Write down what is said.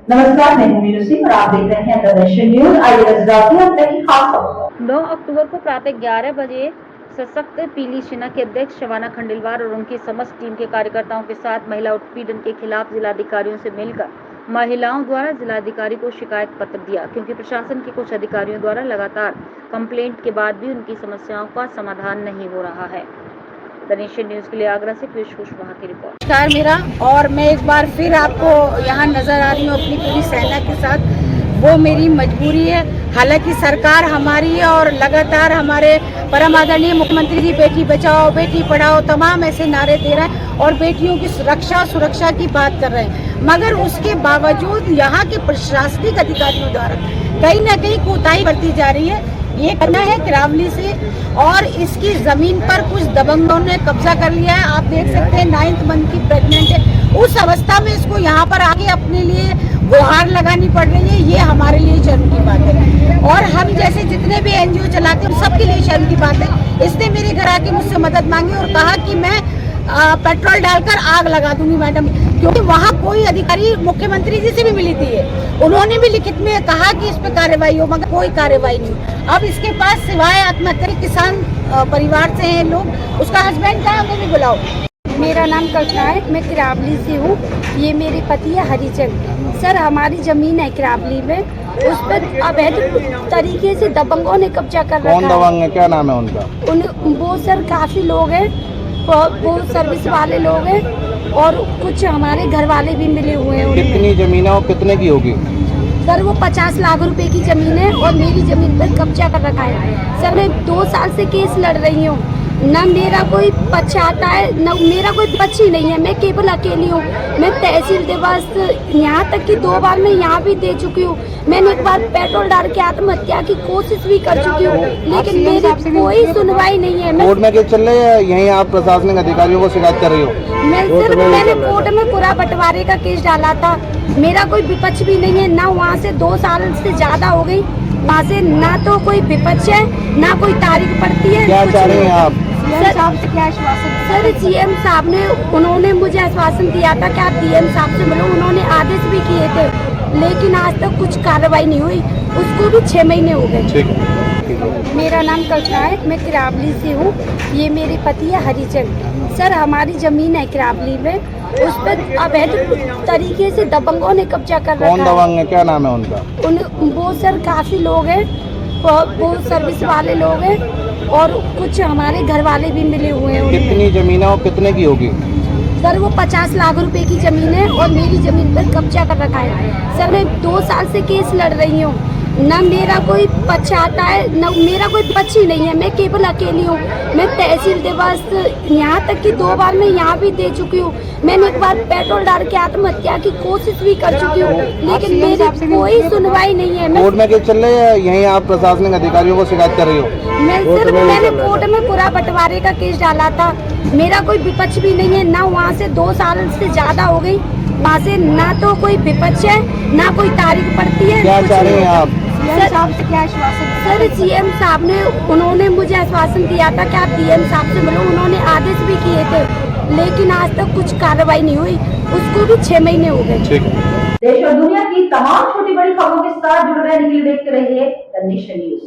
नमस्कार, मैं हूं मीनू सिंह और आप देख रहे हैं द नेशन न्यूज। आइए नजर डालते हैं अब तक की खास खबरों। 9 अक्टूबर को प्रातः 11 बजे सशक्त पीली सेना के अध्यक्ष शबाना खंडेलवाल और उनकी समस्त टीम के कार्यकर्ताओं के साथ महिला उत्पीड़न के खिलाफ जिलाधिकारियों से मिलकर महिलाओं द्वारा जिलाधिकारी को शिकायत पत्र दिया, क्योंकि प्रशासन के कुछ अधिकारियों द्वारा लगातार कंप्लेंट के बाद भी उनकी समस्याओं का समाधान नहीं हो रहा है। द नेशन न्यूज के लिए आगरा से पीयूष कुशवाहा की रिपोर्ट। नमस्कार मेरा, और मैं एक बार फिर आपको यहाँ नजर आ रही हूँ अपनी पूरी सेना के साथ। वो मेरी मजबूरी है। हालांकि सरकार हमारी है और लगातार हमारे परम आदरणीय मुख्यमंत्री जी बेटी बचाओ बेटी पढ़ाओ तमाम ऐसे नारे दे रहे हैं और बेटियों की सुरक्षा की बात कर रहे हैं, मगर उसके बावजूद यहाँ के प्रशासनिक अधिकारियों द्वारा कहीं न कहीं कोताही बरती जा रही है। ये करना है किरावली से, और इसकी जमीन पर कुछ दबंगों ने कब्जा कर लिया है। आप देख सकते हैं 9th मंथ की प्रेग्नेंट है। उस अवस्था में इसको यहाँ पर आके अपने लिए गुहार लगानी पड़ रही है। ये हमारे लिए शर्म की बात है, और हम जैसे जितने भी NGO चलाते हैं सबके लिए शर्म की बात है। इसने मेरे घर आके मुझसे मदद मांगी और कहा कि मैं पेट्रोल डालकर आग लगा दूंगी मैडम, क्योंकि वहाँ कोई अधिकारी मुख्यमंत्री जी से भी मिली थी। उन्होंने भी लिखित में कहा कि इस पे कार्रवाई हो, मगर कोई कार्रवाई नहीं। अब इसके पास सिवाय आत्महत्या किसान परिवार से हैं लोग, उसका हस्बैंड कहाँ, उन्हें भी बुलाओ। मेरा नाम कल्पना है, मैं किरावली से हूँ। ये मेरे पति है हरिचंद। सर, हमारी जमीन है किरावली में, उस पर अवैध तरीके से दबंगों ने कब्जा कर रखा है। कौन दबंग है, क्या नाम है उनका? वो सर काफी लोग हैं, वो सर्विस वाले लोग हैं और कुछ हमारे घर वाले भी मिले हुए हैं। कितनी जमीन है और कितने की होगी? सर वो 50 लाख रुपए की जमीन है और मेरी जमीन पर कब्जा कर रखा है। सर मैं 2 साल से केस लड़ रही हूँ, न मेरा कोई पक्ष आता है, न मेरा कोई पक्ष ही नहीं है। मैं केवल अकेली हूँ। मैं तहसील दिवस यहाँ तक कि 2 बार मैं यहाँ भी दे चुकी हूँ। मैंने एक बार पेट्रोल डाल के आत्महत्या की कोशिश भी कर चुकी हूँ, लेकिन मेरी कोई सुनवाई नहीं है। कोर्ट में केस चल रही है, यहीं आप प्रशासनिक अधिकारियों को शिकायत कर रही हो? मैंने कोर्ट में पूरा बंटवारे का केस डाला था। मेरा कोई विपक्ष भी नहीं है, ना वहाँ से 2 साल से ज्यादा हो गई, वहाँ से ना तो कोई विपक्ष है ना कोई तारीख पड़ती है। क्या चाह रही हैं आप? सर CM साहब ने, उन्होंने मुझे आश्वासन दिया था कि आप DM साहब से मिलो। उन्होंने आदेश भी किए थे, लेकिन आज तक कुछ कार्रवाई नहीं हुई। उसको भी 6 महीने हो गए। मेरा नाम कल्पना है, मैं किरावली से हूँ। ये मेरे पति है हरिचंद। सर हमारी जमीन है किरावली में, उस पर अवैध तरीके से दबंगों ने कब्जा कर रखा है। कौन दबंग है, क्या नाम है उनका? वो सर काफी लोग हैं, वो सर्विस वाले लोग हैं और कुछ हमारे घर वाले भी मिले हुए हैं। कितनी जमीन है और कितने की होगी? सर वो 50 लाख रुपए की जमीन है और मेरी जमीन पर कब्जा कर रखा है। सर मैं 2 साल से केस लड़ रही हूँ, न मेरा कोई पक्ष आता है, न मेरा कोई पक्ष ही नहीं है। मैं केवल अकेली हूँ। मैं तहसील दिवस यहाँ तक कि 2 बार मैं यहाँ भी दे चुकी हूँ। मैंने एक बार पेट्रोल डाल के आत्महत्या की कोशिश भी कर चुकी हूँ, लेकिन मेरी कोई सुनवाई नहीं है। कोर्ट में केस चल रही है, यहीं आप प्रशासनिक अधिकारियों को शिकायत कर रही हो? मैंने कोर्ट में पूरा बंटवारे का केस डाला था। मेरा कोई विपक्ष भी नहीं है, ना वहाँ से 2 साल से ज्यादा हो गई, वहाँ से ना तो कोई विपक्ष है ना कोई तारीख पड़ती है। क्या चाह रही हैं आप? सर CM साहब ने, उन्होंने मुझे आश्वासन दिया था कि आप DM साहब से मिलो। उन्होंने आदेश भी किए थे, लेकिन आज तक कुछ कार्रवाई नहीं हुई। उसको भी 6 महीने हो गए। देश और दुनिया की तमाम छोटी बड़ी खबरों के साथ जुड़ रहने के लिए देखते रहिए द नेशन न्यूज।